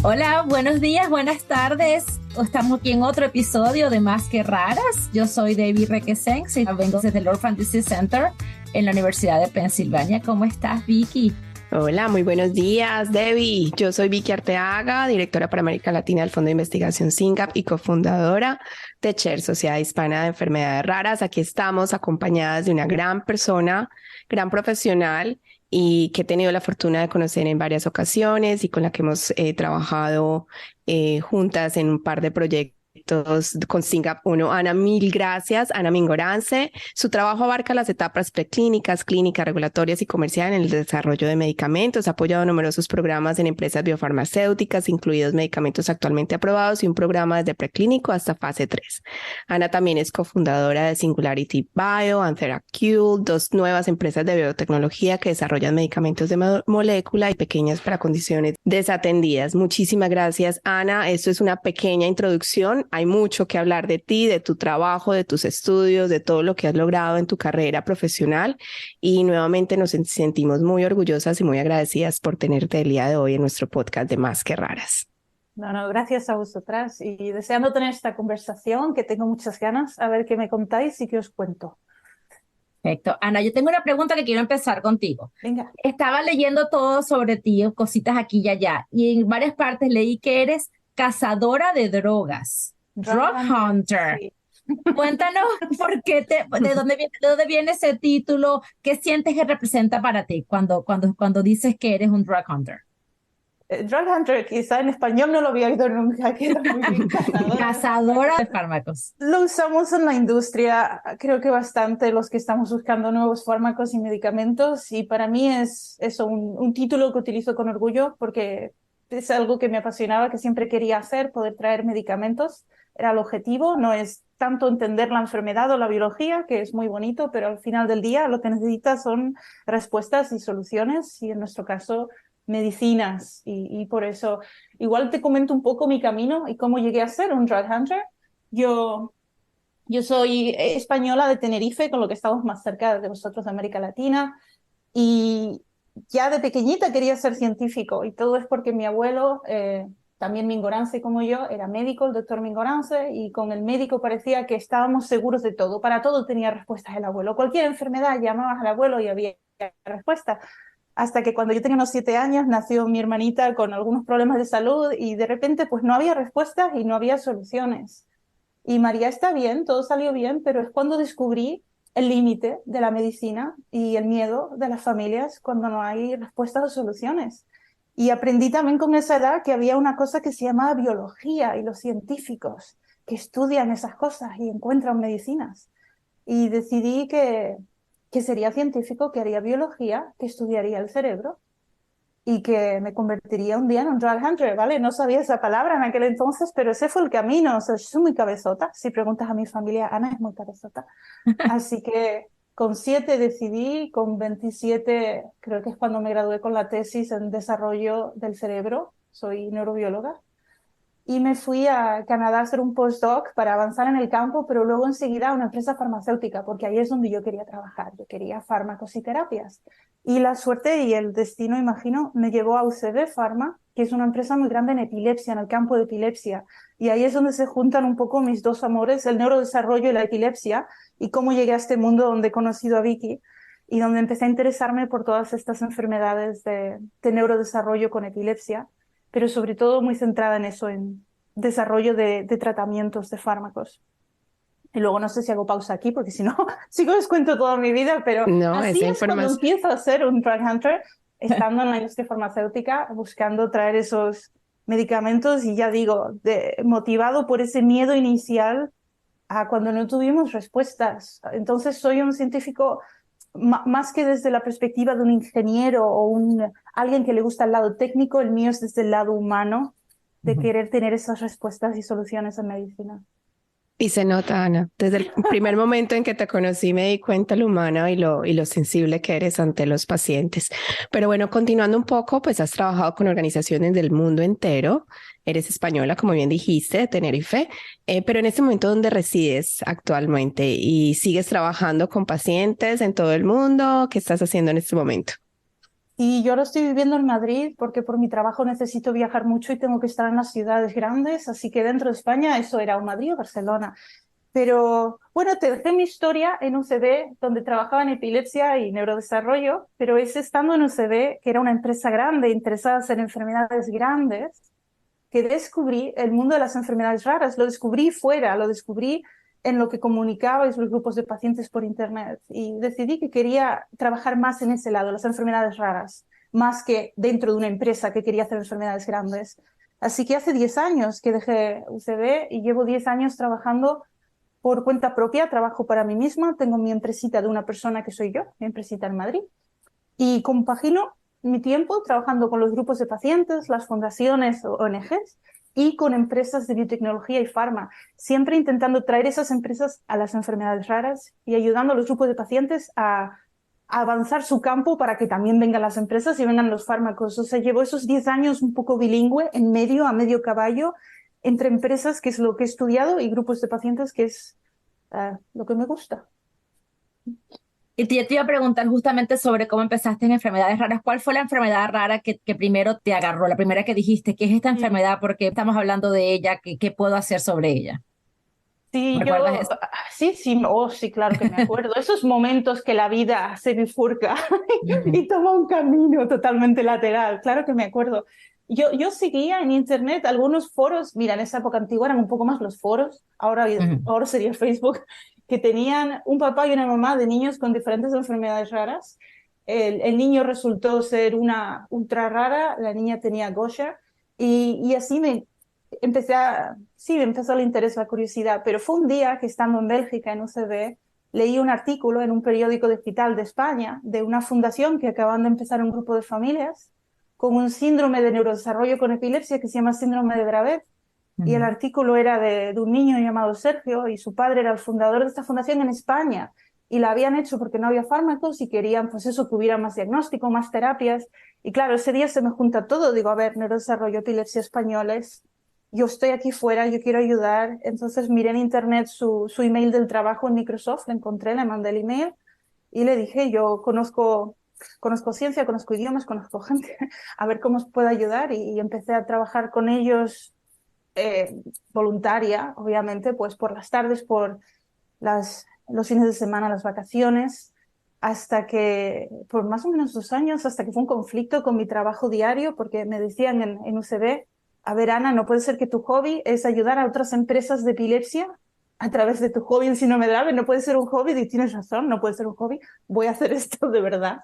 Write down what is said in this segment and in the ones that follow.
Hola, buenos días, buenas tardes. Estamos aquí en otro episodio de Más que Raras. Yo soy Debbie Requesens y vengo desde el Orphan Disease Center en la Universidad de Pensilvania. ¿Cómo estás, Vicky? Hola, muy buenos días, Debbie. Yo soy Vicky Arteaga, directora para América Latina del Fondo de Investigación SINGAP y cofundadora de CHER, Sociedad Hispana de Enfermedades Raras. Aquí estamos acompañadas de una gran persona, gran profesional y que he tenido la fortuna de conocer en varias ocasiones y con la que hemos trabajado juntas en un par de proyectos con SINGAP 1. Ana, mil gracias. Ana Mingorance. Su trabajo abarca las etapas preclínicas, clínicas, regulatorias y comerciales en el desarrollo de medicamentos. Ha apoyado numerosos programas en empresas biofarmacéuticas, incluidos medicamentos actualmente aprobados y un programa desde preclínico hasta fase 3. Ana también es cofundadora de Singularity Bio, Antheracule, dos nuevas empresas de biotecnología que desarrollan medicamentos de molécula y pequeñas para condiciones desatendidas. Muchísimas gracias, Ana. Esto es una pequeña introducción. Hay mucho que hablar de ti, de tu trabajo, de tus estudios, de todo lo que has logrado en tu carrera profesional y nuevamente nos sentimos muy orgullosas y muy agradecidas por tenerte el día de hoy en nuestro podcast de Más que Raras. No, gracias a vosotras y deseando tener esta conversación, que tengo muchas ganas, a ver qué me contáis y qué os cuento. Perfecto. Ana, yo tengo una pregunta que quiero empezar contigo. Venga. Estaba leyendo todo sobre ti, cositas aquí y allá, y en varias partes leí que eres cazadora de drogas. Drug Hunter. Sí. Cuéntanos de dónde viene ese título, qué sientes que representa para ti cuando dices que eres un Drug Hunter. Drug Hunter, quizá en español no lo había oído nunca, queda muy bien. Cazadora de fármacos. Lo usamos en la industria, creo que bastante, los que estamos buscando nuevos fármacos y medicamentos, y para mí es eso, un título que utilizo con orgullo porque es algo que me apasionaba, que siempre quería hacer, poder traer medicamentos. Era el objetivo, no es tanto entender la enfermedad o la biología, que es muy bonito, pero al final del día lo que necesitas son respuestas y soluciones, y en nuestro caso medicinas, y por eso igual te comento un poco mi camino y cómo llegué a ser un Drug Hunter. Yo soy española de Tenerife, con lo que estamos más cerca de vosotros de América Latina, y ya de pequeñita quería ser científico, y todo es porque mi abuelo, también Mingorance como yo, era médico, el doctor Mingorance, y con el médico parecía que estábamos seguros de todo. Para todo tenía respuestas el abuelo. Cualquier enfermedad llamabas al abuelo y había respuesta. Hasta que cuando yo tenía unos 7 años nació mi hermanita con algunos problemas de salud y de repente pues no había respuestas y no había soluciones. Y María está bien, todo salió bien, pero es cuando descubrí el límite de la medicina y el miedo de las familias cuando no hay respuestas o soluciones. Y aprendí también con esa edad que había una cosa que se llamaba biología y los científicos que estudian esas cosas y encuentran medicinas. Y decidí que sería científico, que haría biología, que estudiaría el cerebro y que me convertiría un día en un Drug Hunter, ¿vale? No sabía esa palabra en aquel entonces, pero ese fue el camino. O sea, soy muy cabezota. Si preguntas a mi familia, Ana es muy cabezota. Así que con 7 decidí, con 27 creo que es cuando me gradué con la tesis en desarrollo del cerebro. Soy neurobióloga. Y me fui a Canadá a hacer un postdoc para avanzar en el campo, pero luego enseguida a una empresa farmacéutica, porque ahí es donde yo quería trabajar. Yo quería fármacos y terapias. Y la suerte y el destino, imagino, me llevó a UCB Pharma, que es una empresa muy grande en epilepsia, en el campo de epilepsia. Y ahí es donde se juntan un poco mis dos amores, el neurodesarrollo y la epilepsia, y cómo llegué a este mundo donde he conocido a Vicky y donde empecé a interesarme por todas estas enfermedades de neurodesarrollo con epilepsia, pero sobre todo muy centrada en eso, en desarrollo de tratamientos de fármacos. Y luego no sé si hago pausa aquí, porque si no, sí que os cuento toda mi vida, pero No, así es cuando empiezo a ser un Drug Hunter, estando en la industria farmacéutica, buscando traer esos medicamentos y ya digo, motivado por ese miedo inicial a cuando no tuvimos respuestas. Entonces soy un científico más que desde la perspectiva de un ingeniero o alguien que le gusta el lado técnico, el mío es desde el lado humano, de querer tener esas respuestas y soluciones en medicina. Y se nota, Ana. Desde el primer momento en que te conocí me di cuenta lo humana y lo sensible que eres ante los pacientes. Pero bueno, continuando un poco, pues has trabajado con organizaciones del mundo entero. Eres española, como bien dijiste, de Tenerife. Pero en este momento, ¿dónde resides actualmente? ¿Y sigues trabajando con pacientes en todo el mundo? ¿Qué estás haciendo en este momento? Y yo ahora estoy viviendo en Madrid porque por mi trabajo necesito viajar mucho y tengo que estar en las ciudades grandes, así que dentro de España eso era o Madrid o Barcelona. Pero bueno, te dejé mi historia en UCB, donde trabajaba en epilepsia y neurodesarrollo, pero es estando en UCB, que era una empresa grande, interesada en enfermedades grandes, que descubrí el mundo de las enfermedades raras. Lo descubrí fuera, lo descubrí en lo que comunicabais los grupos de pacientes por Internet. Y decidí que quería trabajar más en ese lado, las enfermedades raras, más que dentro de una empresa que quería hacer enfermedades grandes. Así que hace 10 años que dejé UCB y llevo 10 años trabajando por cuenta propia, trabajo para mí misma, tengo mi empresita de una persona que soy yo, mi empresita en Madrid, y compagino mi tiempo trabajando con los grupos de pacientes, las fundaciones o ONGs y con empresas de biotecnología y farma, siempre intentando traer esas empresas a las enfermedades raras y ayudando a los grupos de pacientes a avanzar su campo para que también vengan las empresas y vengan los fármacos. O sea, llevo esos 10 años un poco bilingüe, en medio, a medio caballo, entre empresas, que es lo que he estudiado, y grupos de pacientes, que es lo que me gusta. Y te iba a preguntar justamente sobre cómo empezaste en enfermedades raras. ¿Cuál fue la enfermedad rara que primero te agarró? La primera que dijiste, ¿qué es esta enfermedad? ¿Por qué estamos hablando de ella? ¿Qué puedo hacer sobre ella? Sí, ¿Recuerdas eso? sí, oh, sí, claro que me acuerdo. Esos momentos que la vida se bifurca y toma un camino totalmente lateral, claro que me acuerdo. Yo seguía en internet algunos foros, mira, en esa época antigua eran un poco más los foros, ahora sería Facebook, que tenían un papá y una mamá de niños con diferentes enfermedades raras. El niño resultó ser una ultra rara, la niña tenía Gaucher, y así me empezó el interés, la curiosidad, pero fue un día que estando en Bélgica, en UCB, leí un artículo en un periódico digital de España de una fundación que acaban de empezar un grupo de familias con un síndrome de neurodesarrollo con epilepsia que se llama síndrome de Dravet. Y el artículo era de un niño llamado Sergio y su padre era el fundador de esta fundación en España. Y la habían hecho porque no había fármacos y querían, pues eso, que hubiera más diagnóstico, más terapias. Y claro, ese día se me junta todo. Digo, a ver, neurodesarrollo, epilepsia españoles, yo estoy aquí fuera, yo quiero ayudar. Entonces miré en internet su email del trabajo en Microsoft, le encontré, le mandé el email y le dije, yo conozco ciencia, conozco idiomas, conozco gente, a ver cómo os puedo ayudar. Y empecé a trabajar con ellos voluntaria, obviamente, pues por las tardes, por los fines de semana, las vacaciones, hasta que, por más o menos 2 años, hasta que fue un conflicto con mi trabajo diario, porque me decían en UCB, a ver, Ana, no puede ser que tu hobby es ayudar a otras empresas de epilepsia a través de tu hobby en síndrome de Dravet, no puede ser un hobby, y tienes razón, no puede ser un hobby, voy a hacer esto de verdad.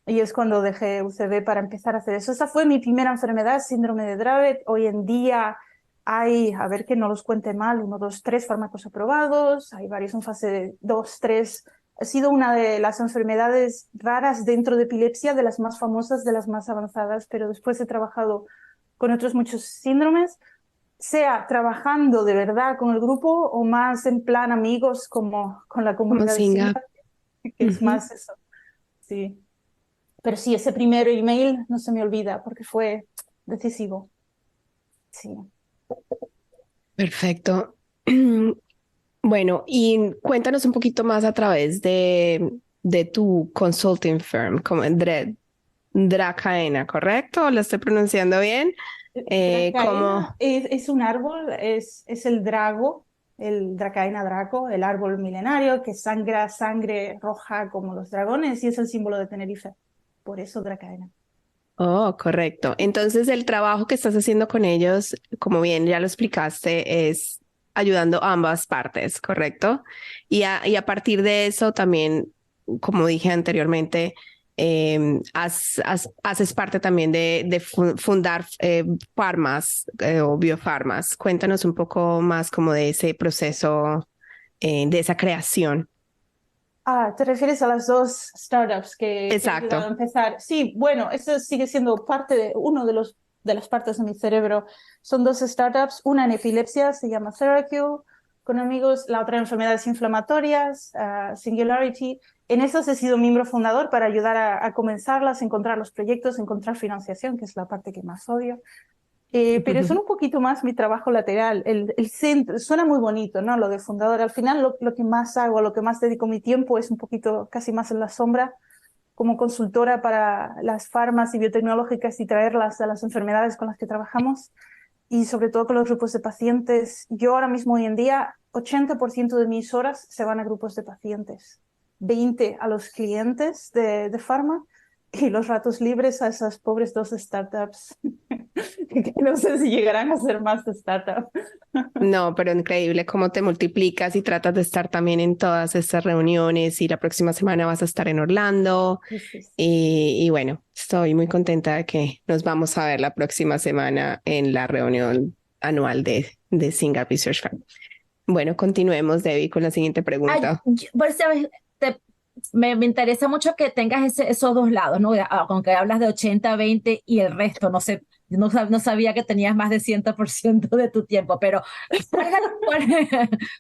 Y es cuando dejé UCB para empezar a hacer eso. Esa fue mi primera enfermedad, síndrome de Dravet. Hoy en día hay, a ver que no los cuente mal, 1, 2, 3 fármacos aprobados, hay varios en fase 2, 3. Ha sido una de las enfermedades raras dentro de epilepsia, de las más famosas, de las más avanzadas, pero después he trabajado con otros muchos síndromes, sea trabajando de verdad con el grupo o más en plan amigos como con la Como comunidad de Singa. SINGAP, que es más eso. Sí. Pero sí, ese primer email no se me olvida porque fue decisivo. Sí. Perfecto. Bueno, y cuéntanos un poquito más a través de tu consulting firm, como Dracaena, ¿correcto? ¿Lo estoy pronunciando bien? Dracaena ¿Cómo? es un árbol, es el drago, el Dracaena draco, el árbol milenario que sangra sangre roja como los dragones y es el símbolo de Tenerife. Por eso Dracaena. Oh, correcto. Entonces, el trabajo que estás haciendo con ellos, como bien ya lo explicaste, es ayudando a ambas partes, ¿correcto? Y a partir de eso también, como dije anteriormente, haces parte también de fundar farmas o biofarmas. Cuéntanos un poco más como de ese proceso, de esa creación. Ah, ¿te refieres a las dos startups que he ayudado a Exacto. empezar? Sí, bueno, eso sigue siendo parte de uno de las partes de mi cerebro. Son dos startups, una en epilepsia, se llama Theracure, con amigos, la otra en enfermedades inflamatorias, Singularity. En esas he sido miembro fundador para ayudar a comenzarlas, encontrar los proyectos, encontrar financiación, que es la parte que más odio. Pero son un poquito más mi trabajo lateral. El centro, suena muy bonito, ¿no? Lo de fundador. Al final lo que más hago, lo que más dedico mi tiempo es un poquito casi más en la sombra, como consultora para las farmas y biotecnológicas y traerlas a las enfermedades con las que trabajamos y sobre todo con los grupos de pacientes. Yo ahora mismo, hoy en día, 80% de mis horas se van a grupos de pacientes, 20 a los clientes de farma y los ratos libres a esas pobres 2 startups que no sé si llegarán a ser más de startup. No, pero increíble cómo te multiplicas y tratas de estar también en todas estas reuniones y la próxima semana vas a estar en Orlando. Sí, sí, sí. Y bueno, estoy muy contenta de que nos vamos a ver la próxima semana en la reunión anual de Singa Research Farm. Bueno, continuemos, Debbie, con la siguiente pregunta. ¿Sabes? Me interesa mucho que tengas esos dos lados, ¿no? Aunque hablas de 80-20 y el resto, no sé, no sabía que tenías más de 100% de tu tiempo, pero ¿cuál es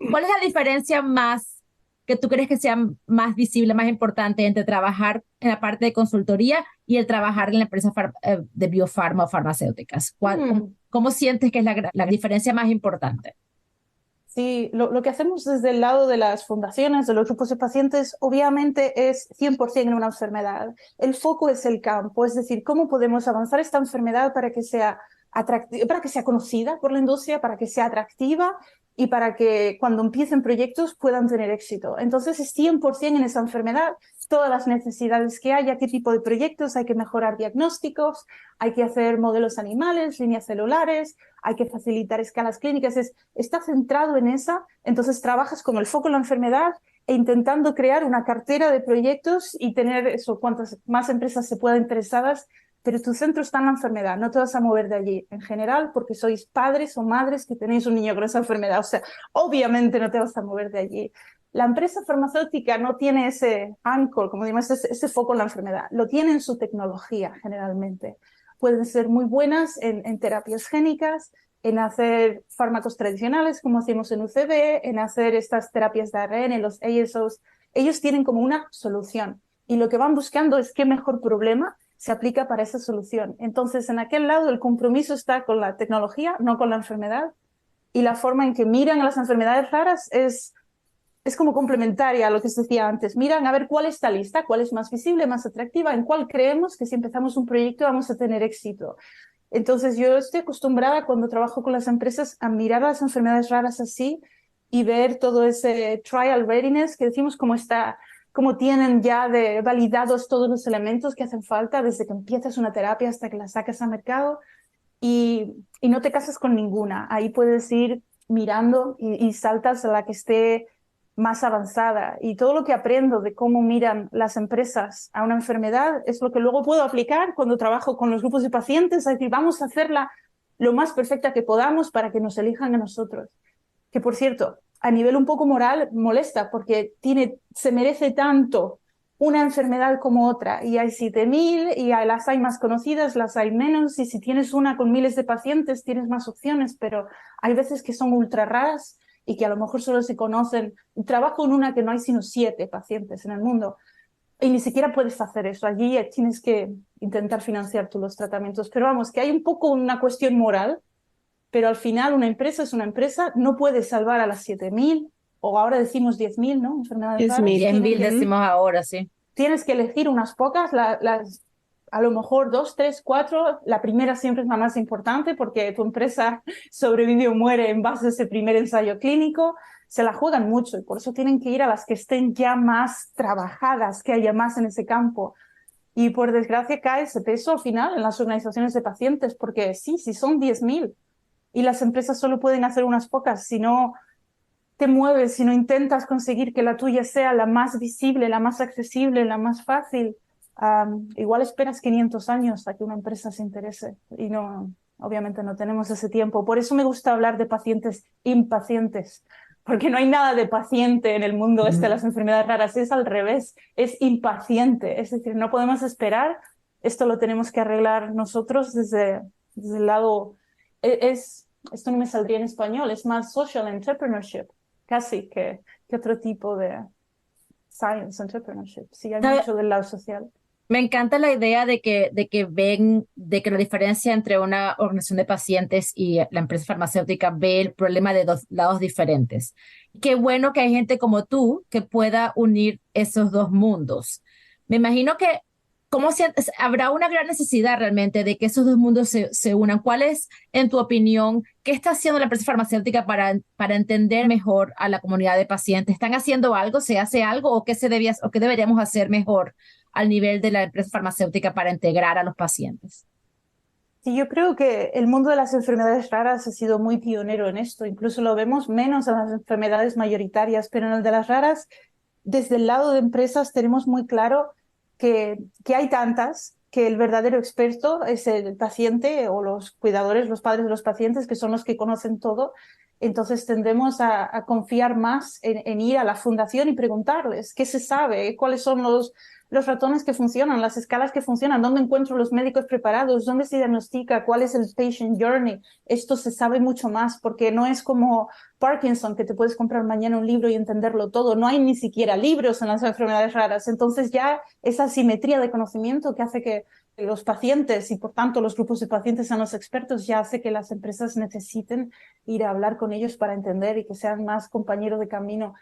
cuál es la diferencia más que tú crees que sea más visible, más importante entre trabajar en la parte de consultoría y el trabajar en la empresa de biofarma o farmacéuticas? ¿Cómo sientes que es la diferencia más importante? Sí, lo que hacemos desde el lado de las fundaciones, de los grupos de pacientes, obviamente es 100% en una enfermedad. El foco es el campo, es decir, cómo podemos avanzar esta enfermedad para que sea atractiva, para que sea conocida por la industria, para que sea atractiva y para que cuando empiecen proyectos puedan tener éxito. Entonces es 100% en esa enfermedad, todas las necesidades que haya, qué tipo de proyectos, hay que mejorar diagnósticos, hay que hacer modelos animales, líneas celulares, hay que facilitar escalas clínicas, está centrado en esa, entonces trabajas con el foco en la enfermedad e intentando crear una cartera de proyectos y tener eso, cuantas más empresas se puedan interesadas, pero tu centro está en la enfermedad, no te vas a mover de allí en general porque sois padres o madres que tenéis un niño con esa enfermedad, o sea, obviamente no te vas a mover de allí. La empresa farmacéutica no tiene ese anchor, como decimos, ese foco en la enfermedad, lo tiene en su tecnología generalmente. Pueden ser muy buenas en terapias génicas, en hacer fármacos tradicionales, como hacemos en UCB, en hacer estas terapias de ARN, los ASOs. Ellos tienen como una solución y lo que van buscando es qué mejor problema se aplica para esa solución. Entonces, en aquel lado el compromiso está con la tecnología, no con la enfermedad, y la forma en que miran a las enfermedades raras es como complementaria a lo que se decía antes. Miran a ver cuál está lista, cuál es más visible, más atractiva, en cuál creemos que si empezamos un proyecto vamos a tener éxito. Entonces yo estoy acostumbrada cuando trabajo con las empresas a mirar las enfermedades raras así y ver todo ese trial readiness que decimos cómo tienen ya validados todos los elementos que hacen falta desde que empiezas una terapia hasta que la sacas al mercado y no te casas con ninguna. Ahí puedes ir mirando y saltas a la que esté más avanzada y todo lo que aprendo de cómo miran las empresas a una enfermedad es lo que luego puedo aplicar cuando trabajo con los grupos de pacientes, es decir, vamos a hacerla lo más perfecta que podamos para que nos elijan a nosotros. Que por cierto, a nivel un poco moral molesta porque se merece tanto una enfermedad como otra y hay 7.000 y las hay más conocidas, las hay menos y si tienes una con miles de pacientes tienes más opciones, pero hay veces que son ultra raras y que a lo mejor solo se conocen. Trabajo en una que no hay sino 7 pacientes en el mundo y ni siquiera puedes hacer eso. Allí tienes que intentar financiar tú los tratamientos. Pero vamos, que hay un poco una cuestión moral, pero al final una empresa es una empresa, no puede salvar a las 7.000 o ahora decimos 10.000, ¿no? Enfermedades raras. 10.000 decimos ahora, sí. Tienes que elegir unas pocas, a lo mejor 2, 3, 4. La primera siempre es la más importante porque tu empresa sobrevive o muere en base a ese primer ensayo clínico. Se la juegan mucho y por eso tienen que ir a las que estén ya más trabajadas, que haya más en ese campo. Y por desgracia cae ese peso al final en las organizaciones de pacientes porque sí, si son 10.000 y las empresas solo pueden hacer unas pocas, si no te mueves, si no intentas conseguir que la tuya sea la más visible, la más accesible, la más fácil, igual esperas 500 años a que una empresa se interese y no, obviamente no tenemos ese tiempo. Por eso me gusta hablar de pacientes impacientes, porque no hay nada de paciente en el mundo de las enfermedades raras, es al revés, es impaciente, es decir, no podemos esperar, esto lo tenemos que arreglar nosotros desde el lado, esto no me saldría en español, es más social entrepreneurship, casi que otro tipo de science entrepreneurship. Sí, hay mucho del lado social. Me encanta la idea de que la diferencia entre una organización de pacientes y la empresa farmacéutica ve el problema de dos lados diferentes. Qué bueno que hay gente como tú que pueda unir esos dos mundos. Me imagino que habrá una gran necesidad realmente de que esos dos mundos se unan. ¿Cuál es, en tu opinión, qué está haciendo la empresa farmacéutica para entender mejor a la comunidad de pacientes? ¿Están haciendo algo? ¿Se hace algo? ¿O o qué deberíamos hacer mejor al nivel de la empresa farmacéutica para integrar a los pacientes? Sí, yo creo que el mundo de las enfermedades raras ha sido muy pionero en esto. Incluso lo vemos menos en las enfermedades mayoritarias, pero en el de las raras, desde el lado de empresas tenemos muy claro que hay tantas que el verdadero experto es el paciente o los cuidadores, los padres de los pacientes, que son los que conocen todo. Entonces tendemos a confiar más en ir a la fundación y preguntarles qué se sabe, cuáles son los ratones que funcionan, las escalas que funcionan, dónde encuentro los médicos preparados, dónde se diagnostica, cuál es el patient journey. Esto se sabe mucho más porque no es como Parkinson, que te puedes comprar mañana un libro y entenderlo todo. No hay ni siquiera libros en las enfermedades raras. Entonces ya esa simetría de conocimiento que hace que los pacientes y por tanto los grupos de pacientes sean los expertos ya hace que las empresas necesiten ir a hablar con ellos para entender y que sean más compañeros de camino.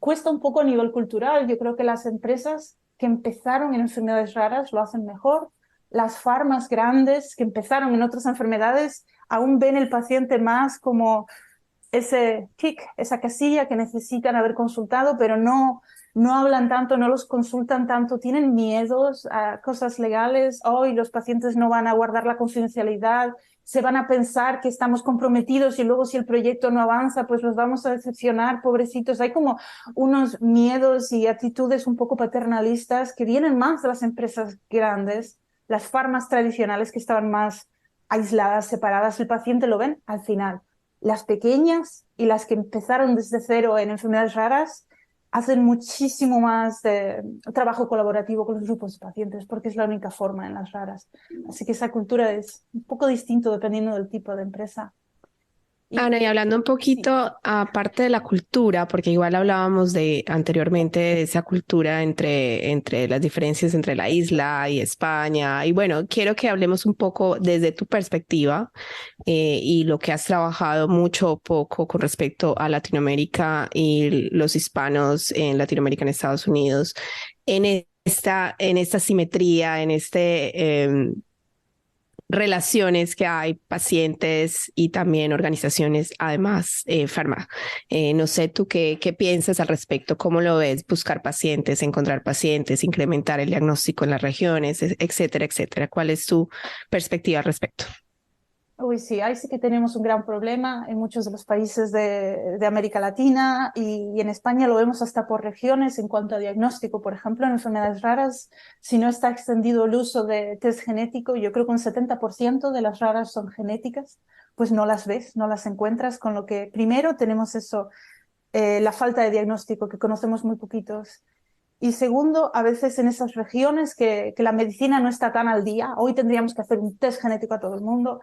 Cuesta un poco a nivel cultural. Yo creo que las empresas que empezaron en enfermedades raras lo hacen mejor. Las farmas grandes que empezaron en otras enfermedades aún ven el paciente más como ese tick, esa casilla que necesitan haber consultado, pero no hablan tanto, no los consultan tanto, tienen miedos a cosas legales. Hoy los pacientes no van a guardar la confidencialidad, se van a pensar que estamos comprometidos y luego si el proyecto no avanza, pues los vamos a decepcionar, pobrecitos. Hay como unos miedos y actitudes un poco paternalistas que vienen más de las empresas grandes, las farmas tradicionales que estaban más aisladas, separadas. El paciente lo ven al final. Las pequeñas y las que empezaron desde cero en enfermedades raras hacen muchísimo más trabajo colaborativo con los grupos de pacientes porque es la única forma en las raras. Así que esa cultura es un poco distinto dependiendo del tipo de empresa. Ana, y hablando un Sí. poquito aparte de la cultura, porque igual hablábamos anteriormente de esa cultura entre las diferencias entre la isla y España. Y bueno, quiero que hablemos un poco desde tu perspectiva y lo que has trabajado mucho o poco con respecto a Latinoamérica y los hispanos en Latinoamérica, en Estados Unidos, en esta simetría, en relaciones que hay, pacientes y también organizaciones, además, farma. No sé tú qué piensas al respecto, cómo lo ves, buscar pacientes, encontrar pacientes, incrementar el diagnóstico en las regiones, etcétera, etcétera. ¿Cuál es tu perspectiva al respecto? Uy, sí, ahí sí que tenemos un gran problema en muchos de los países de América Latina y en España lo vemos hasta por regiones en cuanto a diagnóstico. Por ejemplo, en enfermedades raras, si no está extendido el uso de test genético, yo creo que un 70% de las raras son genéticas, pues no las ves, no las encuentras, con lo que primero tenemos eso, la falta de diagnóstico, que conocemos muy poquitos. Y segundo, a veces en esas regiones que la medicina no está tan al día, hoy tendríamos que hacer un test genético a todo el mundo,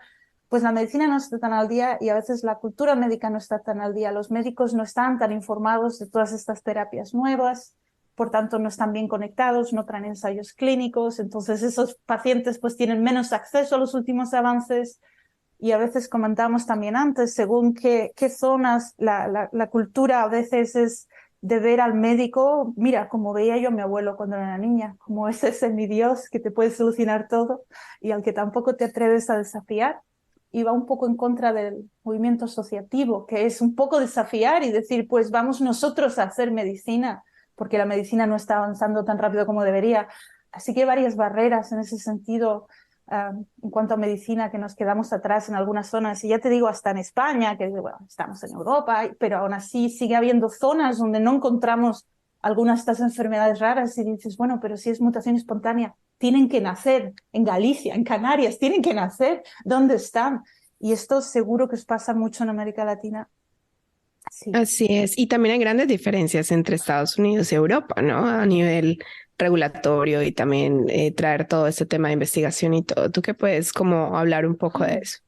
pues la medicina no está tan al día y a veces la cultura médica no está tan al día. Los médicos no están tan informados de todas estas terapias nuevas, por tanto no están bien conectados, no traen ensayos clínicos, entonces esos pacientes pues tienen menos acceso a los últimos avances y a veces comentamos también antes, según qué zonas, la cultura a veces es de ver al médico, mira, como veía yo a mi abuelo cuando era niña, como ese es mi Dios que te puede solucionar todo y al que tampoco te atreves a desafiar. Y va un poco en contra del movimiento asociativo, que es un poco desafiar y decir, pues vamos nosotros a hacer medicina, porque la medicina no está avanzando tan rápido como debería. Así que hay varias barreras en ese sentido en cuanto a medicina, que nos quedamos atrás en algunas zonas. Y ya te digo, hasta en España, que bueno, estamos en Europa, pero aún así sigue habiendo zonas donde no encontramos algunas de estas enfermedades raras y dices, bueno, pero si es mutación espontánea, tienen que nacer en Galicia, en Canarias, tienen que nacer. ¿Dónde están? Y esto seguro que os pasa mucho en América Latina. Sí. Así es. Y también hay grandes diferencias entre Estados Unidos y Europa, ¿no? A nivel regulatorio y también traer todo este tema de investigación y todo. ¿Tú qué puedes como hablar un poco de eso?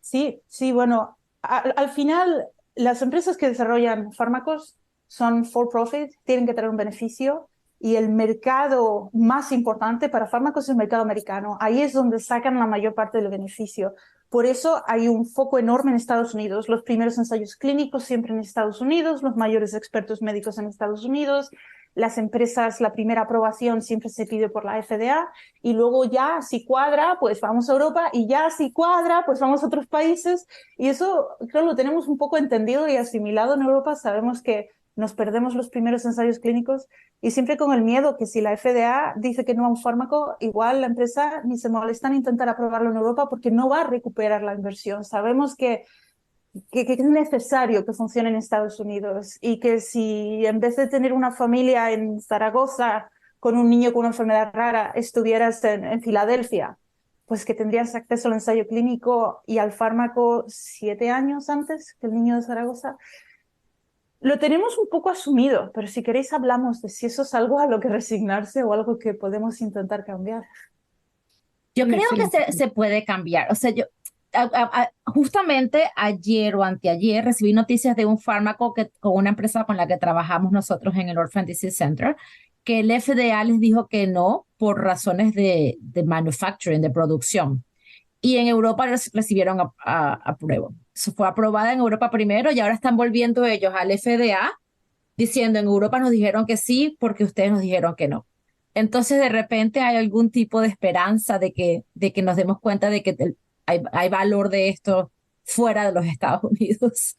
Sí, sí, bueno, al final las empresas que desarrollan fármacos son for profit, tienen que tener un beneficio y el mercado más importante para fármacos es el mercado americano. Ahí es donde sacan la mayor parte del beneficio. Por eso hay un foco enorme en Estados Unidos. Los primeros ensayos clínicos siempre en Estados Unidos, los mayores expertos médicos en Estados Unidos. las empresas, la primera aprobación siempre se pide por la FDA y luego ya si cuadra, pues vamos a Europa y ya si cuadra, pues vamos a otros países. Y eso creo lo tenemos un poco entendido y asimilado en Europa. Sabemos que nos perdemos los primeros ensayos clínicos y siempre con el miedo que si la FDA dice que no a un fármaco, igual la empresa ni se molesta en intentar aprobarlo en Europa porque no va a recuperar la inversión. Sabemos que es necesario que funcione en Estados Unidos y que si en vez de tener una familia en Zaragoza con un niño con una enfermedad rara estuvieras en Filadelfia, pues que tendrías acceso al ensayo clínico y al fármaco 7 años antes que el niño de Zaragoza. Lo tenemos un poco asumido, pero si queréis hablamos de si eso es algo a lo que resignarse o algo que podemos intentar cambiar. Yo creo que se puede cambiar. O sea, justamente ayer o anteayer recibí noticias de un fármaco con una empresa con la que trabajamos nosotros en el Orphan Disease Center, que el FDA les dijo que no por razones de manufacturing, de producción. Y en Europa recibieron apruebo. Eso fue aprobada en Europa primero y ahora están volviendo ellos al FDA diciendo en Europa nos dijeron que sí porque ustedes nos dijeron que no. Entonces de repente hay algún tipo de esperanza de que nos demos cuenta de que hay valor de esto fuera de los Estados Unidos.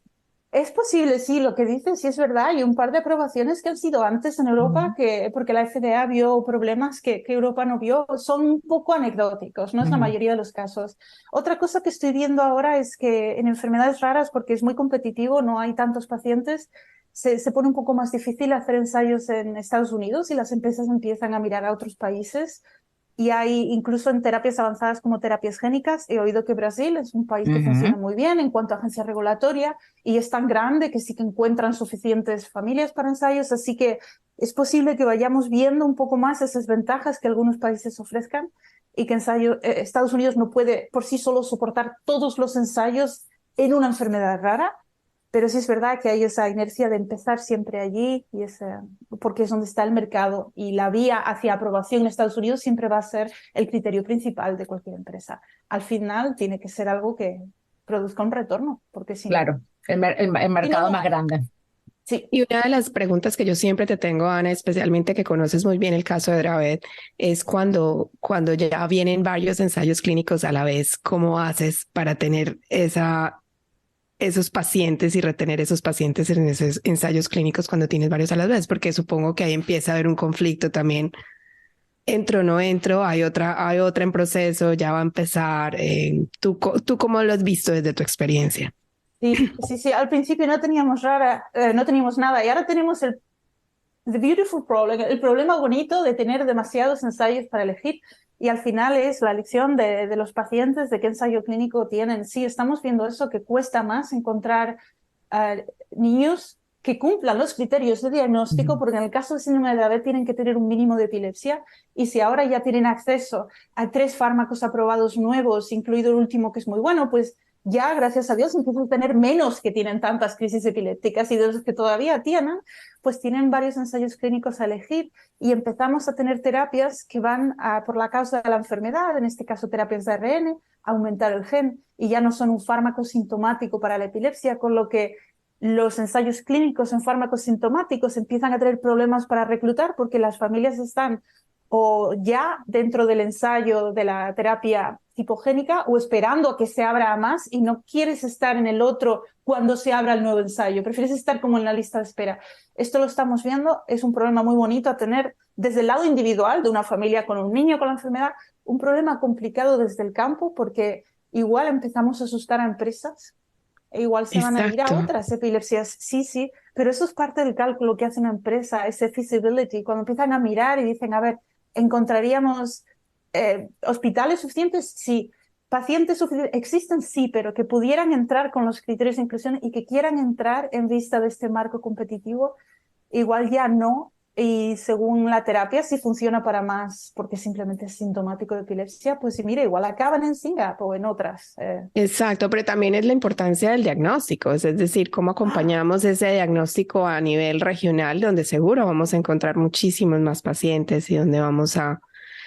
Es posible, sí, lo que dices sí es verdad. Hay un par de aprobaciones que han sido antes en Europa, porque la FDA vio problemas que Europa no vio. Son un poco anecdóticos, no es la mayoría de los casos. Otra cosa que estoy viendo ahora es que en enfermedades raras, porque es muy competitivo, no hay tantos pacientes, se pone un poco más difícil hacer ensayos en Estados Unidos y las empresas empiezan a mirar a otros países. Y hay incluso en terapias avanzadas como terapias génicas. He oído que Brasil es un país que funciona muy bien en cuanto a agencia regulatoria y es tan grande que sí que encuentran suficientes familias para ensayos. Así que es posible que vayamos viendo un poco más esas ventajas que algunos países ofrezcan y que Estados Unidos no puede por sí solo soportar todos los ensayos en una enfermedad rara. Pero sí es verdad que hay esa inercia de empezar siempre allí porque es donde está el mercado y la vía hacia aprobación en Estados Unidos siempre va a ser el criterio principal de cualquier empresa. Al final tiene que ser algo que produzca un retorno, porque si claro, el mercado más grande. Sí. Y una de las preguntas que yo siempre te tengo, Ana, especialmente que conoces muy bien el caso de Dravet, es cuando ya vienen varios ensayos clínicos a la vez, ¿cómo haces para tener esos pacientes y retener esos pacientes en esos ensayos clínicos cuando tienes varios a la vez? Porque supongo que ahí empieza a haber un conflicto también. Entro, no entro, hay otra en proceso, ya va a empezar. ¿Tú cómo lo has visto desde tu experiencia? Sí, al principio no teníamos nada y ahora tenemos the beautiful problem, el problema bonito de tener demasiados ensayos para elegir. Y al final es la elección de los pacientes de qué ensayo clínico tienen. Sí, estamos viendo eso, que cuesta más encontrar niños que cumplan los criterios de diagnóstico, porque en el caso del síndrome de Dravet tienen que tener un mínimo de epilepsia. Y si ahora ya tienen acceso a 3 fármacos aprobados nuevos, incluido el último que es muy bueno, pues ya, gracias a Dios, empiezan a tener menos que tienen tantas crisis epilépticas y de los que todavía tienen, pues tienen varios ensayos clínicos a elegir y empezamos a tener terapias que van por la causa de la enfermedad, en este caso terapias de ARN, aumentar el gen y ya no son un fármaco sintomático para la epilepsia, con lo que los ensayos clínicos en fármacos sintomáticos empiezan a tener problemas para reclutar porque las familias están o ya dentro del ensayo de la terapia tipogénica o esperando a que se abra más y no quieres estar en el otro cuando se abra el nuevo ensayo, prefieres estar como en la lista de espera. Esto lo estamos viendo, es un problema muy bonito a tener desde el lado individual de una familia con un niño con la enfermedad, un problema complicado desde el campo porque igual empezamos a asustar a empresas e igual se van a ir a otras epilepsias. Sí, pero eso es parte del cálculo que hace una empresa, ese feasibility, cuando empiezan a mirar y dicen, a ver, ¿encontraríamos hospitales suficientes? Sí. ¿Pacientes suficientes? Existen, sí, pero que pudieran entrar con los criterios de inclusión y que quieran entrar en vista de este marco competitivo, igual ya no. Y según la terapia, si funciona para más porque simplemente es sintomático de epilepsia, pues mira, igual acaban en Singapur o en otras. Exacto, pero también es la importancia del diagnóstico, es decir, cómo acompañamos ese diagnóstico a nivel regional, donde seguro vamos a encontrar muchísimos más pacientes y donde vamos a...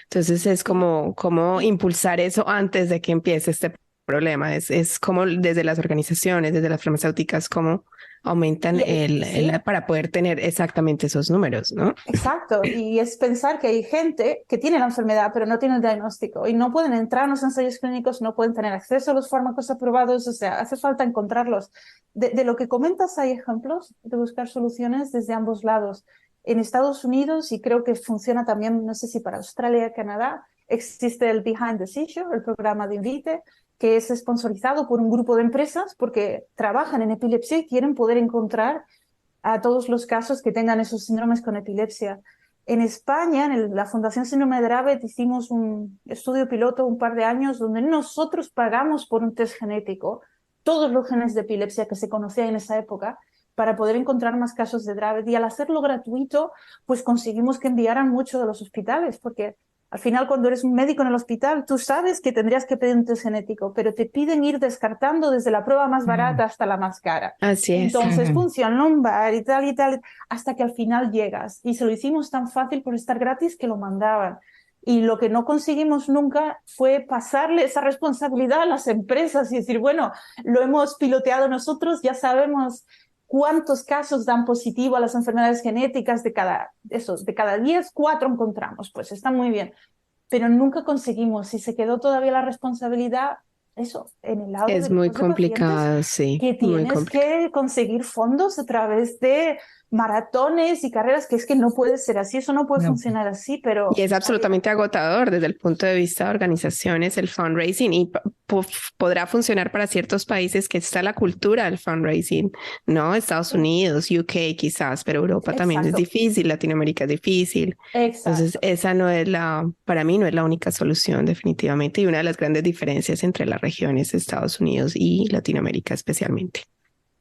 Entonces es como impulsar eso antes de que empiece este problema, es como desde las organizaciones, desde las farmacéuticas, cómo aumentan Sí. para poder tener exactamente esos números, ¿no? Exacto, y es pensar que hay gente que tiene la enfermedad pero no tiene el diagnóstico y no pueden entrar en los ensayos clínicos, no pueden tener acceso a los fármacos aprobados, o sea, hace falta encontrarlos. De lo que comentas hay ejemplos de buscar soluciones desde ambos lados. En Estados Unidos, y creo que funciona también, no sé si para Australia, Canadá, existe el Behind the Seizure, el programa de Invite, que es sponsorizado por un grupo de empresas porque trabajan en epilepsia y quieren poder encontrar a todos los casos que tengan esos síndromes con epilepsia. En España, en la Fundación Síndrome de Dravet, hicimos un estudio piloto un par de años donde nosotros pagamos por un test genético todos los genes de epilepsia que se conocían en esa época para poder encontrar más casos de Dravet. Y al hacerlo gratuito, pues conseguimos que enviaran mucho de los hospitales, porque al final, cuando eres un médico en el hospital, tú sabes que tendrías que pedir un test genético, pero te piden ir descartando desde la prueba más barata hasta la más cara. Así es. Entonces, función lumbar y tal, hasta que al final llegas. Y se lo hicimos tan fácil por estar gratis que lo mandaban. Y lo que no conseguimos nunca fue pasarle esa responsabilidad a las empresas y decir, bueno, lo hemos piloteado nosotros, ya sabemos cuántos casos dan positivo a las enfermedades genéticas, de cada 10, 4 encontramos, pues está muy bien, pero nunca conseguimos, y se quedó todavía la responsabilidad, eso, en el lado Es de muy los pacientes, complicado, sí, que muy tienes complicado. que conseguir fondos a través de maratones y carreras, que es que no puede ser así, eso no puede No. funcionar así, Y pero es absolutamente agotador desde el punto de vista de organizaciones, el fundraising, y podrá funcionar para ciertos países que está la cultura del fundraising, ¿no? Estados Unidos, UK quizás, pero Europa también es exacto, difícil, Latinoamérica es difícil. Entonces, exacto. esa no es para mí no es la única solución definitivamente, y una de las grandes diferencias entre las regiones de Estados Unidos y Latinoamérica especialmente.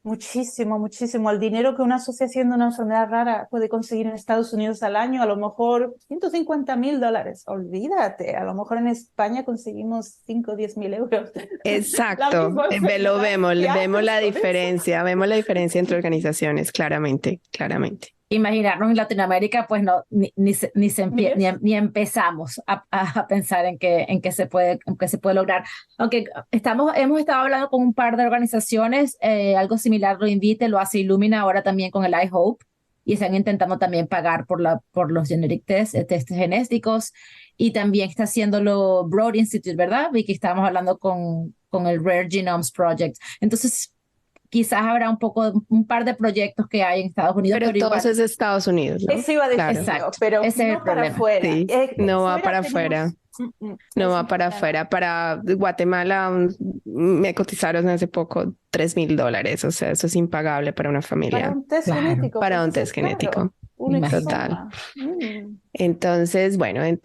Muchísimo, muchísimo. El dinero que una asociación de una enfermedad rara puede conseguir en Estados Unidos al año, a lo mejor $150.000. Olvídate, a lo mejor en España conseguimos 5 o 10.000 euros. La Exacto, misma enfermedad. ¿Qué vemos haces la con eso? diferencia, entre organizaciones, claramente, claramente. Imaginarnos en Latinoamérica, pues no, Miguel. ni empezamos a pensar en que se puede lograr. Aunque hemos estado hablando con un par de organizaciones, algo similar lo Invite, lo hace Illumina ahora también con el iHope, y están intentando también pagar por los generic test genéticos, y también está haciéndolo Broad Institute, ¿verdad? Y que estábamos hablando con el Rare Genomes Project. Entonces, quizás habrá un par de proyectos que hay en Estados Unidos, Pero pero todo eso igual, es de Estados Unidos, ¿no? Eso iba a decir Claro, yo, exacto, pero ese es el no para problema. afuera. sí, no va Fuera para afuera. tenemos... No es va un para problema. afuera. Para Guatemala me cotizaron hace poco $3,000. O sea, eso es impagable para una Para familia, un test Claro, genético, para pues un eso, test claro, genético. un imagínate. Total. exoma. Entonces, bueno, de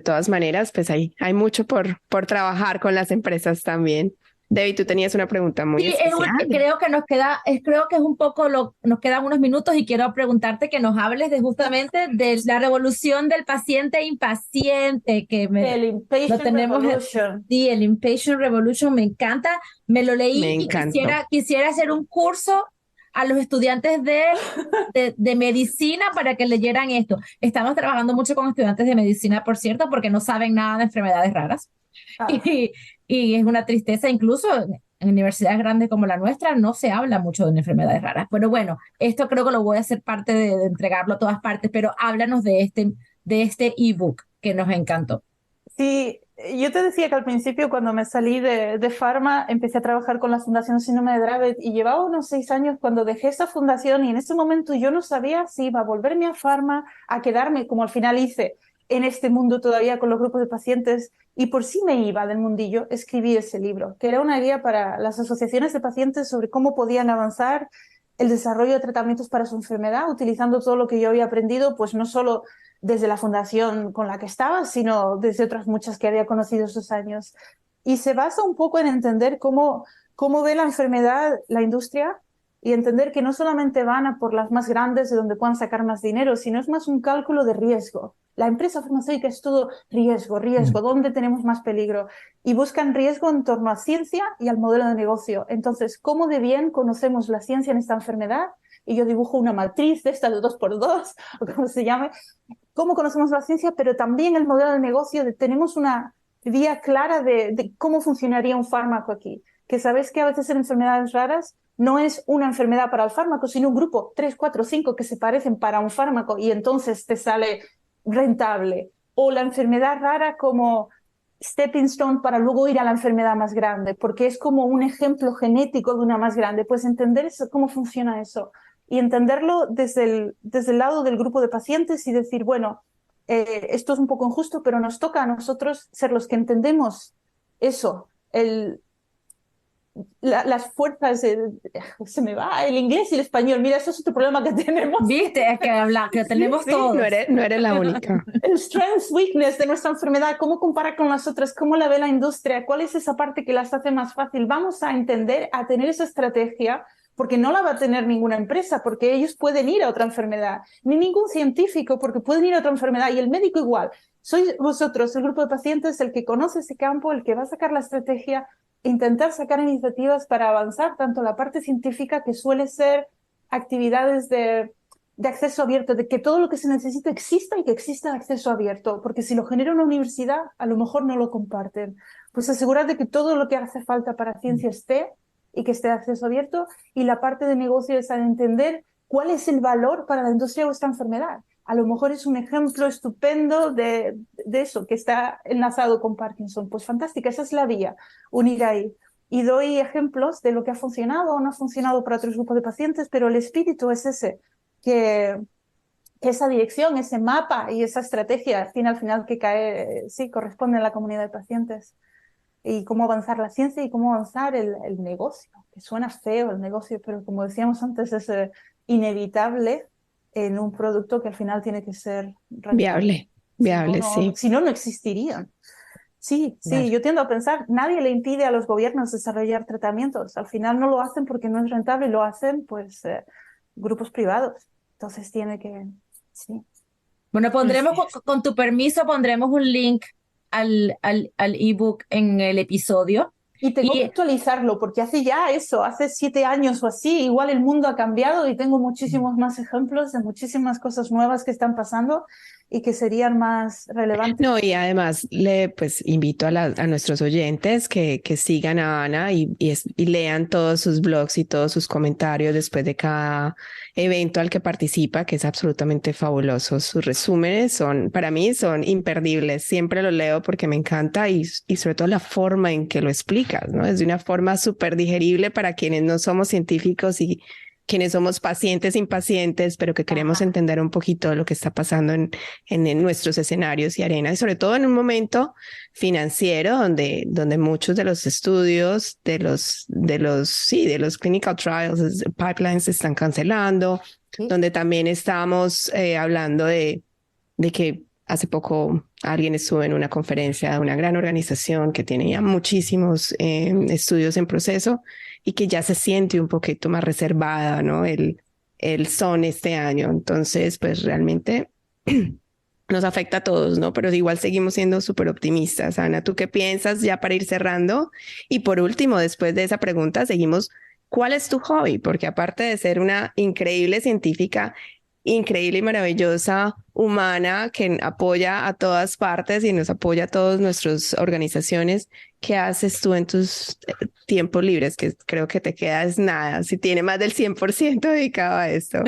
todas maneras, pues hay mucho por trabajar con las empresas también. David, tú tenías una pregunta muy Sí, especial. creo que creo que es un poco nos quedan unos minutos y quiero preguntarte que nos hables de justamente de la revolución del paciente impaciente, El lo Impatient tenemos, Revolution. sí, el Impatient Revolution, me encanta, me lo Me leí y encantó. quisiera hacer un curso a los estudiantes de medicina para que leyeran esto. Estamos trabajando mucho con estudiantes de medicina, por cierto, porque no saben nada de enfermedades raras. Ah, Y, y es una tristeza, incluso en universidades grandes como la nuestra no se habla mucho de enfermedades raras. Pero bueno, esto creo que lo voy a hacer parte de entregarlo a todas partes, pero háblanos de este ebook que nos encantó. sí, yo te decía que al principio cuando me salí de Pharma empecé a trabajar con la Fundación Síndrome de Dravet y llevaba unos 6 años cuando dejé esa fundación y en ese momento yo no sabía si iba a volverme a Pharma, a quedarme como al final hice en este mundo todavía con los grupos de pacientes y por si me iba del mundillo, escribí ese libro, que era una guía para las asociaciones de pacientes sobre cómo podían avanzar el desarrollo de tratamientos para su enfermedad, utilizando todo lo que yo había aprendido, pues no solo desde la fundación con la que estaba, sino desde otras muchas que había conocido esos años. Y se basa un poco en entender cómo ve la enfermedad la industria y entender que no solamente van a por las más grandes de donde puedan sacar más dinero, sino es más un cálculo de riesgo. La empresa farmacéutica es todo riesgo, riesgo, ¿dónde tenemos más peligro? Y buscan riesgo en torno a ciencia y al modelo de negocio. Entonces, ¿cómo de bien conocemos la ciencia en esta enfermedad? Y yo dibujo una matriz de esta de 2x2, o como se llame, cómo conocemos la ciencia, pero también el modelo de negocio, tenemos una vía clara de cómo funcionaría un fármaco aquí. Que sabes que a veces en enfermedades raras no es una enfermedad para el fármaco, sino un grupo, 3, 4, 5 que se parecen para un fármaco y entonces te sale rentable. O la enfermedad rara como stepping stone para luego ir a la enfermedad más grande, porque es como un ejemplo genético de una más grande. Pues entender eso, cómo funciona eso y entenderlo desde el lado del grupo de pacientes y decir, bueno, esto es un poco injusto, pero nos toca a nosotros ser los que entendemos eso, las fuerzas, se me va el inglés y el español. Mira, eso es otro problema que tenemos. Viste, es que tenemos Sí, todos. No eres la única. El strength, weakness de nuestra enfermedad, cómo compara con las otras, cómo la ve la industria, cuál es esa parte que las hace más fácil. Vamos a entender, a tener esa estrategia, porque no la va a tener ninguna empresa, porque ellos pueden ir a otra enfermedad, ni ningún científico, porque pueden ir a otra enfermedad, y el médico igual. Sois vosotros, el grupo de pacientes, el que conoce ese campo, el que va a sacar la estrategia, intentar sacar iniciativas para avanzar tanto la parte científica, que suele ser actividades de acceso abierto, de que todo lo que se necesita exista y que exista acceso abierto, porque si lo genera una universidad, a lo mejor no lo comparten. Pues asegurar de que todo lo que hace falta para ciencia esté y que esté de acceso abierto, y la parte de negocio es al entender cuál es el valor para la industria de vuestra enfermedad. A lo mejor es un ejemplo estupendo de eso, que está enlazado con Parkinson. Pues fantástica, esa es la vía, unir ahí. Y doy ejemplos de lo que ha funcionado o no ha funcionado para otros grupos de pacientes, pero el espíritu es ese, que esa dirección, ese mapa y esa estrategia, al final que cae, sí, corresponde a la comunidad de pacientes. Y cómo avanzar la ciencia y cómo avanzar el negocio, que suena feo el negocio, pero como decíamos antes, es inevitable en un producto que al final tiene que ser rentable. Viable, sí. Si no, no existirían. Sí, sí, yo tiendo a pensar, nadie le impide a los gobiernos desarrollar tratamientos. Al final no lo hacen porque no es rentable, lo hacen pues grupos privados. Entonces tiene que, sí. Bueno, pondremos, con tu permiso, pondremos un link al ebook en el episodio. Y tengo que actualizarlo porque hace 7 años o así, igual el mundo ha cambiado y tengo muchísimos más ejemplos de muchísimas cosas nuevas que están pasando y que serían más relevantes. No, y además pues invito a nuestros oyentes que sigan a Ana y lean todos sus blogs y todos sus comentarios después de cada evento al que participa, que es absolutamente fabuloso. Sus resúmenes para mí son imperdibles. Siempre los leo porque me encanta y sobre todo la forma en que lo explicas, ¿no? Es de una forma súper digerible para quienes no somos científicos y quienes somos pacientes impacientes, pero que queremos entender un poquito lo que está pasando en nuestros escenarios y arenas, y sobre todo en un momento financiero donde muchos de los estudios, de los clinical trials, pipelines se están cancelando, donde también estamos hablando de que hace poco alguien estuvo en una conferencia de una gran organización que tiene ya muchísimos estudios en proceso y que ya se siente un poquito más reservada, ¿no? El son este año. Entonces, pues realmente nos afecta a todos, ¿no? Pero igual seguimos siendo súper optimistas. Ana, ¿tú qué piensas ya para ir cerrando? Y por último, después de esa pregunta, seguimos, ¿cuál es tu hobby? Porque aparte de ser una increíble científica, increíble y maravillosa humana que apoya a todas partes y nos apoya a todas nuestras organizaciones, ¿qué haces tú en tus tiempos libres? Que creo que te quedas nada, si tiene más del 100% dedicado a esto.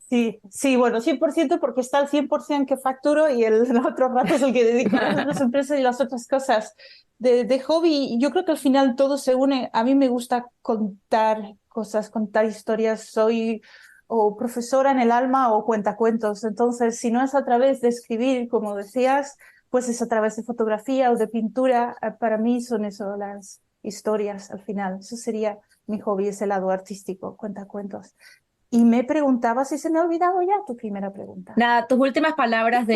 Sí, bueno, 100% porque está el 100% que facturo y el otro rato es el que dedico a las otras empresas y las otras cosas. De hobby, yo creo que al final todo se une. A mí me gusta contar cosas, contar historias. Soy o profesora en el alma o cuentacuentos. Entonces, si no es a través de escribir, como decías, pues es a través de fotografía o de pintura. Para mí son eso, las historias al final. Eso sería mi hobby, ese lado artístico, cuentacuentos. Y me preguntaba si se me ha olvidado ya tu primera pregunta. Nada, tus últimas palabras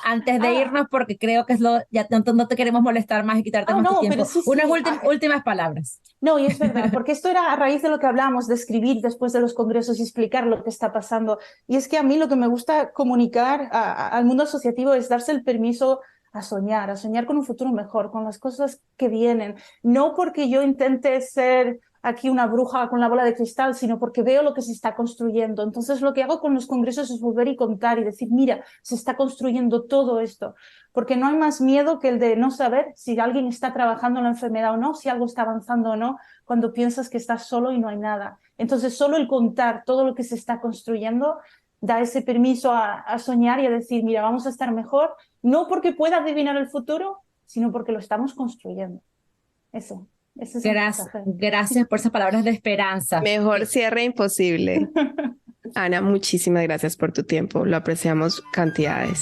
antes de irnos, porque creo que ya no te queremos molestar más y quitarte más tu tiempo. Unas últimas palabras. No, y es verdad, porque esto era a raíz de lo que hablamos, de escribir después de los congresos y explicar lo que está pasando. Y es que a mí lo que me gusta comunicar al mundo asociativo es darse el permiso a soñar con un futuro mejor, con las cosas que vienen. No porque yo intente ser aquí una bruja con la bola de cristal, sino porque veo lo que se está construyendo. Entonces lo que hago con los congresos es volver y contar y decir, mira, se está construyendo todo esto. Porque no hay más miedo que el de no saber si alguien está trabajando en la enfermedad o no, si algo está avanzando o no, cuando piensas que estás solo y no hay nada. Entonces solo el contar todo lo que se está construyendo da ese permiso a soñar y a decir, mira, vamos a estar mejor, no porque pueda adivinar el futuro, sino porque lo estamos construyendo. Ese es el mensaje. Gracias por esas palabras de esperanza. Mejor cierre imposible. Ana, muchísimas gracias por tu tiempo. Lo apreciamos cantidades.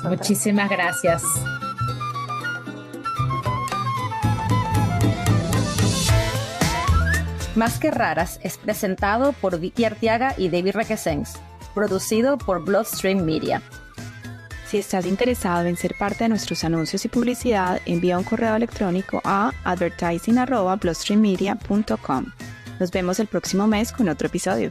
Muchísimas gracias. Más que Raras es presentado por Vicky Arteaga y David Requesens, producido por Bloodstream Media. Si estás interesado en ser parte de nuestros anuncios y publicidad, envía un correo electrónico a advertising@bloodstreammedia.com. Nos vemos el próximo mes con otro episodio.